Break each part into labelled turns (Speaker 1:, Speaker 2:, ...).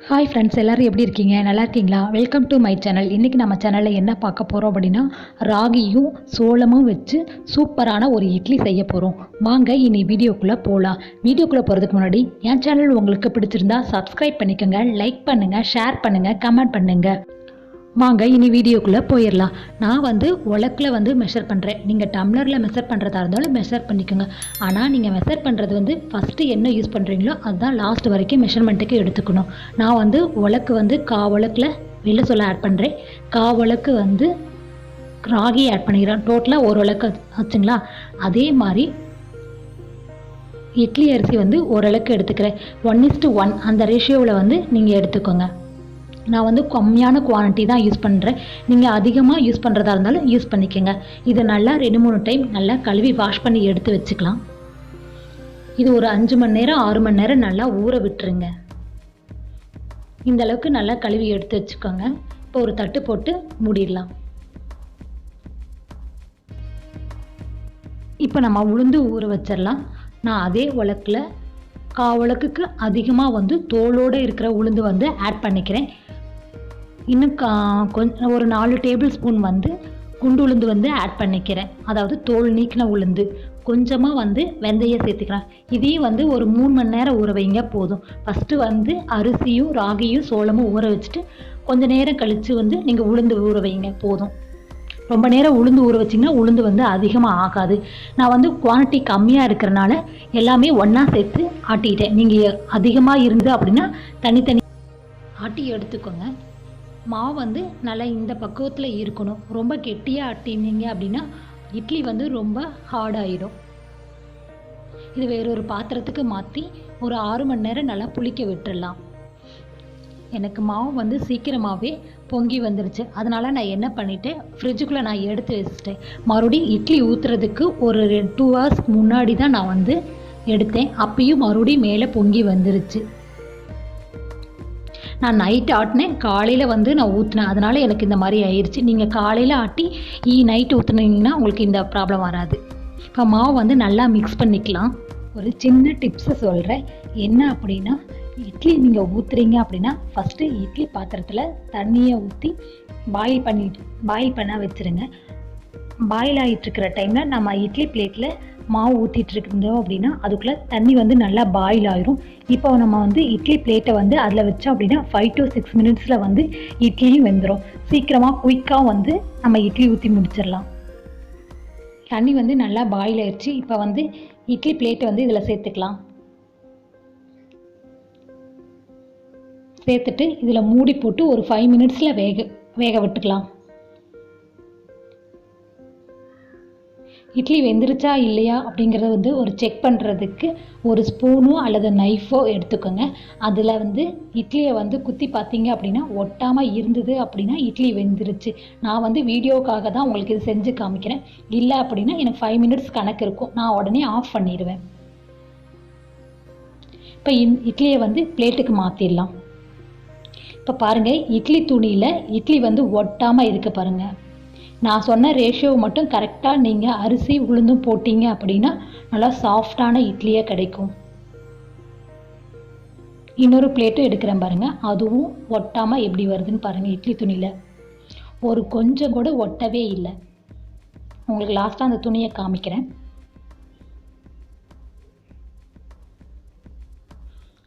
Speaker 1: Hi friends, எல்லோரும் எப்படி இருக்கீங்க? நல்லா இருக்கீங்களா? Welcome to my channel. இன்றைக்கி நம்ம சேனலில் என்ன பார்க்க போகிறோம் அப்படின்னா, ராகியும் சோளமும் வச்சு சூப்பரான ஒரு இட்லி செய்ய போகிறோம். வாங்க இனி வீடியோக்குள்ளே போகலாம். வீடியோக்குள்ளே போகிறதுக்கு முன்னாடி என் சேனல் உங்களுக்கு பிடிச்சிருந்தா சப்ஸ்கிரைப் பண்ணிக்கோங்க, லைக் பண்ணுங்கள், ஷேர் பண்ணுங்கள், கமெண்ட் பண்ணுங்கள். வாங்க இனி வீடியோக்குள்ளே போயிடலாம். நான் உலக்கில் மெஷர் பண்ணுறேன். நீங்கள் டம்ளரில் மெஷர் பண்ணுறதா இருந்தாலும் மெஷர் பண்ணிக்கோங்க. ஆனால் நீங்கள் மெஷர் பண்ணுறது ஃபஸ்ட்டு என்ன யூஸ் பண்ணுறீங்களோ அதுதான் லாஸ்ட் வரைக்கும் மெஷர்மெண்ட்டுக்கு எடுத்துக்கணும். நான் உலக்கு உலக்கில் வெள்ளை சொல்ல ஆட் பண்ணுறேன். உலக்கு ராகி ஆட் பண்ணிக்கிறேன். டோட்டலாக ஒரு உலக்கு ஆச்சுங்களா? அதே மாதிரி இட்லி அரிசி ஒரு உலக்கு எடுத்துக்கிறேன். 1:1 அந்த ரேஷியோவில் நீங்கள் எடுத்துக்கோங்க. நான் கம்மியான குவான்டிட்டி தான் யூஸ் பண்ணுறேன். நீங்கள் அதிகமாக யூஸ் பண்ணுறதா இருந்தாலும் யூஸ் பண்ணிக்கோங்க. இதை நல்லா 2-3 டைம் நல்லா கழுவி வாஷ் பண்ணி எடுத்து வச்சுக்கலாம். இது ஒரு 5 மணி நேரம் 6 மணி நேரம் நல்லா ஊற விட்டுருங்க. இந்த அளவுக்கு நல்லா கழுவி எடுத்து வச்சுக்கோங்க. இப்போ ஒரு தட்டு போட்டு மூடிடலாம். இப்போ நம்ம உளுந்து ஊற வச்சிடலாம். நான் அதே உலக்கில் உலக்குக்கு அதிகமாக தோலோடு இருக்கிற உளுந்து ஆட் பண்ணிக்கிறேன். இன்னும் கொஞ்சம் ஒரு 4 டேபிள் ஸ்பூன் குண்டு உளுந்து ஆட் பண்ணிக்கிறேன். அதாவது தோல் நீக்கின உளுந்து. கொஞ்சமாக வெந்தயம் சேர்த்துக்கிறேன். இதையும் ஒரு 3 மணி நேரம் ஊற வைங்க போதும். ஃபஸ்ட்டு அரிசியும் ராகியும் சோளமும் ஊற வச்சுட்டு கொஞ்சம் நேரம் கழித்து நீங்கள் உளுந்து ஊற வைங்க போதும். ரொம்ப நேரம் உளுந்து ஊற வச்சிங்கன்னா உளுந்து அதிகமாக ஆகாது. நான் குவான்டிட்டி கம்மியாக இருக்கிறனால எல்லாமே ஒன்றா சேர்த்து ஆட்டிட்டேன். நீங்கள் அதிகமாக இருந்து அப்படின்னா தனித்தனி ஆட்டி எடுத்துக்கோங்க. மாவு நல்லா இந்த பக்குவத்தில் இருக்கணும். ரொம்ப கெட்டியாக ஆட்டினீங்க அப்படின்னா இட்லி ரொம்ப ஹார்டாகிடும். இது வேறொரு பாத்திரத்துக்கு மாற்றி ஒரு 6 மணி நேரம் நல்லா புளிக்க விட்டுடலாம். எனக்கு மாவு சீக்கிரமாகவே பொங்கி வந்துருச்சு. அதனால் நான் என்ன பண்ணிட்டேன், ஃப்ரிட்ஜுக்குள்ளே நான் எடுத்து வச்சுட்டேன். மறுபடியும் இட்லி ஊற்றுறதுக்கு ஒரு 2 hours முன்னாடி தான் நான் எடுத்தேன். அப்பயும் மறுபடியும் மேலே பொங்கி வந்துருச்சு. நான் நைட்டு ஆட்டினேன், காலையில் நான் ஊற்றினேன். அதனால் எனக்கு இந்த மாதிரி ஆயிடுச்சு. நீங்கள் காலையில் ஆட்டி நைட்டு ஊற்றுனீங்கன்னா உங்களுக்கு இந்த ப்ராப்ளம் வராது. இப்போ மாவு நல்லா மிக்ஸ் பண்ணிக்கலாம். ஒரு சின்ன டிப்ஸை சொல்கிறேன். என்ன அப்படின்னா, இட்லி நீங்கள் ஊற்றுறீங்க அப்படின்னா ஃபஸ்ட்டு இட்லி பாத்திரத்தில் தண்ணியை ஊற்றி பாயில் பண்ண வச்சுருங்க. பாயில் ஆகிட்டுருக்கிற டைமில் நம்ம இட்லி பிளேட்டில் மாவு ஊற்றிட்டு இருந்தோம் அப்படின்னா அதுக்குள்ளே தண்ணி நல்லா பாயில் ஆயிரும். இப்போ நம்ம இட்லி பிளேட்டை அதில் வச்சோம் அப்படின்னா 5 to 6 மினிட்ஸில் இட்லியும் வெந்துடும். சீக்கிரமாக குயிக்காக நம்ம இட்லி ஊற்றி முடிச்சிடலாம். தண்ணி நல்லா பாயில் ஆயிடுச்சு. இப்போ இட்லி பிளேட்டை இதில் சேர்த்துக்கலாம். சேர்த்துட்டு இதில் மூடி போட்டு ஒரு 5 மினிட்ஸில் வேக விட்டுக்கலாம். இட்லி வெந்துருச்சா இல்லையா அப்படிங்கிறத ஒரு செக் பண்ணுறதுக்கு ஒரு ஸ்பூனோ அல்லது நைஃபோ எடுத்துக்கோங்க. அதில் இட்லியை குத்தி பார்த்தீங்க அப்படின்னா ஒட்டாமல் இருந்தது அப்படின்னா இட்லி வெந்துருச்சு. நான் வீடியோக்காக தான் உங்களுக்கு இது செஞ்சு காமிக்கிறேன். இல்லை அப்படின்னா எனக்கு 5 மினிட்ஸ் கணக்கு இருக்கும். நான் உடனே ஆஃப் பண்ணிடுவேன். இப்போ இட்லியை பிளேட்டுக்கு மாற்றிடலாம். இப்போ பாருங்கள், இட்லி துணியில் இட்லி ஒட்டாமல் இருக்க பாருங்கள். நான் சொன்ன ரேஷியோ மட்டும் கரெக்டாக நீங்கள் அரிசி உளுந்தும் போட்டிங்க அப்படின்னா நல்லா சாஃப்டான இட்லியாக கிடைக்கும். இன்னொரு பிளேட்டும் எடுக்கிறேன் பாருங்கள். அதுவும் ஒட்டாமல் எப்படி வருதுன்னு பாருங்கள். இட்லி துணியில் ஒரு கொஞ்சம் கூட ஒட்டவே இல்லை. உங்களுக்கு லாஸ்ட்டாக அந்த துணியை காமிக்கிறேன்.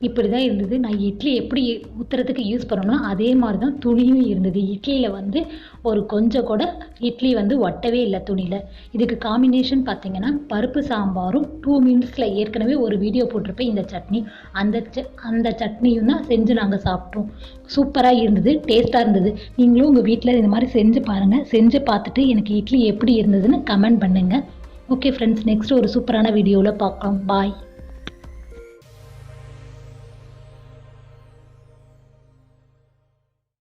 Speaker 1: இப்படி தான் இருந்தது. நான் இட்லி எப்படி ஊற்றுறதுக்கு யூஸ் பண்ணணும் அதே மாதிரி தான் துணியும் இருந்தது. இட்லியில் ஒரு கொஞ்சம் கூட இட்லி ஒட்டவே இல்லை துணியில். இதுக்கு காம்பினேஷன் பார்த்திங்கன்னா பருப்பு சாம்பாரும் 2 மினிட்ஸில் ஏற்கனவே ஒரு வீடியோ போட்டிருப்பேன். இந்த சட்னி அந்த சட்னியும் தான் செஞ்சு நாங்கள் சாப்பிட்டோம். சூப்பராக இருந்தது, டேஸ்ட்டாக இருந்தது. நீங்களும் உங்கள் வீட்டில் இந்த மாதிரி செஞ்சு பாருங்கள். செஞ்சு பார்த்துட்டு எனக்கு இட்லி எப்படி இருந்ததுன்னு கமெண்ட் பண்ணுங்கள். ஓகே ஃப்ரெண்ட்ஸ், நெக்ஸ்ட் ஒரு சூப்பரான வீடியோவில் பார்க்கலாம். பாய்.